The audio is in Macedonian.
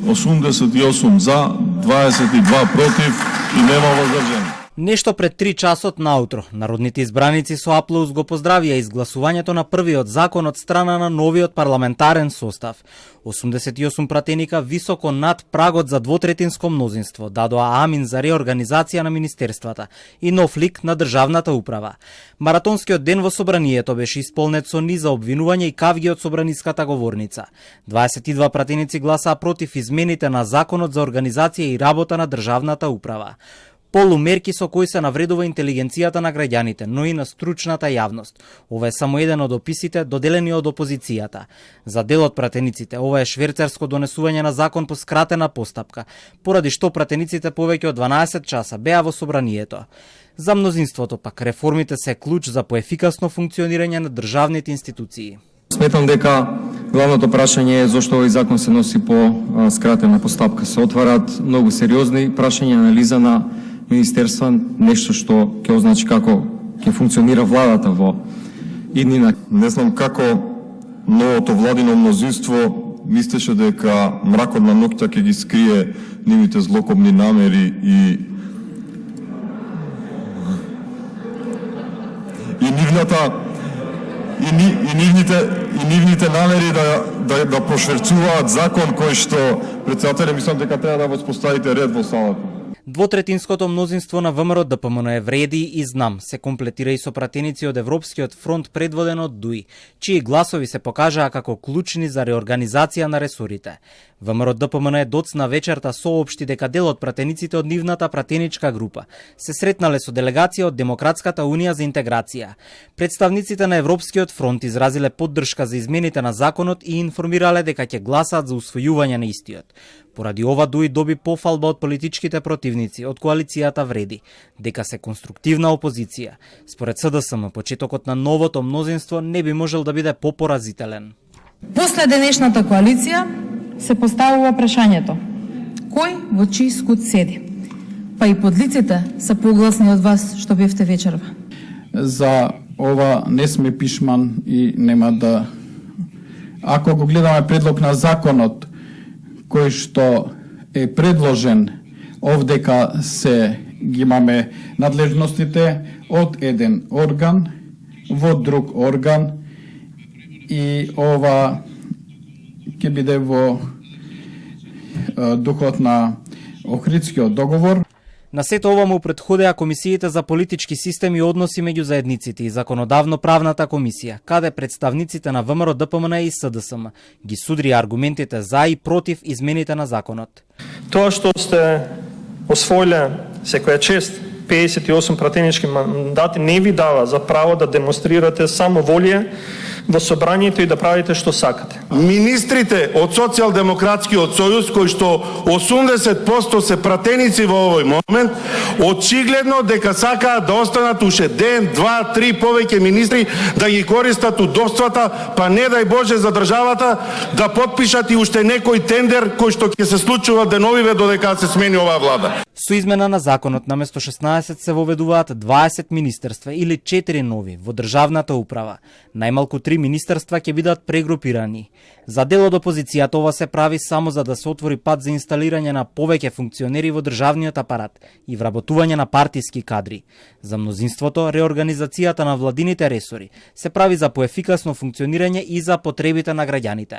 88 за, 22 против и нема воздржани. Нешто пред 3 часот наутро, народните избраници со аплауз го поздравија изгласувањето на првиот закон од страна на новиот парламентарен состав. 88 пратеника високо над прагот за двотретинско мнозинство дадоа амин за реорганизација на министерствата и нов лик на државната управа. Маратонскиот ден во собранието беше исполнет со низ за обвинување и кавги од собраниската говорница. 22 пратеници гласаа против измените на законот за организација и работа на државната управа. Полумерки со кои се навредува интелигенцијата на граѓаните, но и на стручната јавност. Ова е само еден од описите доделени од опозицијата. За дел од пратениците, ова е шверцарско донесување на закон по скратена постапка, поради што пратениците повеќе од 12 часа беа во собранието. За мнозинството пак реформите се клуч за поефикасно функционирање на државните институции. Сметам дека главното прашање е зошто овој закон се носи по скратена постапка. Се отварат многу сериозни прашања, анализа на министерства, нешто што ќе означи како ќе функционира владата во иднина. Не знам како новото владино мнозинство мислеше дека мракот на ноќта ќе ги скрие нивните злокобни намери и нивните намери да прошверцуваат закон кој што председателе мислам дека треба да воспоставите ред во салата. Двотретинското мнозинство на ВМРО ДПМН е вреди и знам, се комплетира и со пратеници од Европскиот фронт предводен од ДУИ, чии гласови се покажаа како клучни за реорганизација на ресорите. ВМРО ДПМН доцна вечерта соопшти дека дел од пратениците од нивната пратеничка група се сретнале со делегација од Демократската унија за интеграција. Представниците на Европскиот фронт изразиле поддршка за измените на законот и информирале дека ќе гласаат за усвојување на истиот. Поради ова ДУИ доби пофалба од политичките противници од коалицијата Вреди, дека се конструктивна опозиција. Според СДСМ, почетокот на новото мнозинство не би можел да биде попоразителен. После денешната коалиција се поставува прашањето: кој во чиј скут седи? Па и подлиците се погласни од вас што бевте вечерва. За ова не сме пишман и нема да... Ако го гледаме предлог на законот, кој што е предложен, овдека се ги имаме надлежностите од еден орган во друг орган и ова ќе биде во духот на Охридскиот договор. На сето ова му претходеа комисиите за политички системи и односи меѓу заедниците и законодавно-правната комисија, каде представниците на ВМРО ДПМН и СДСМ ги судрија аргументите за и против измените на законот. Тоа што сте освоиле секоја чест 58 пратенички мандати не ви дава за право да демонстрирате само волја во собранието и да правите што сакате. Министрите од Социјалдемократскиот сојуз, кои што 80% се пратеници во овој момент, очигледно дека сакаат да останат уште ден, два, три повеќе министри да ги користат удобствата, па не дај Боже за државата да потпишат и уште некој тендер кој што ќе се случува деновиве додека се смени оваа влада. Со измена на законот наместо 16 се воведуваат 20 министерства или 4 нови во државната управа. Најмалку 3 министерства ќе бидат прегрупирани. За дел од опозицијата ова се прави само за да се отвори пат за инсталирање на повеќе функционери во државниот апарат и вработување на партиски кадри. За мнозинството, реорганизацијата на владините ресори се прави за поефикасно функционирање и за потребите на граѓаните.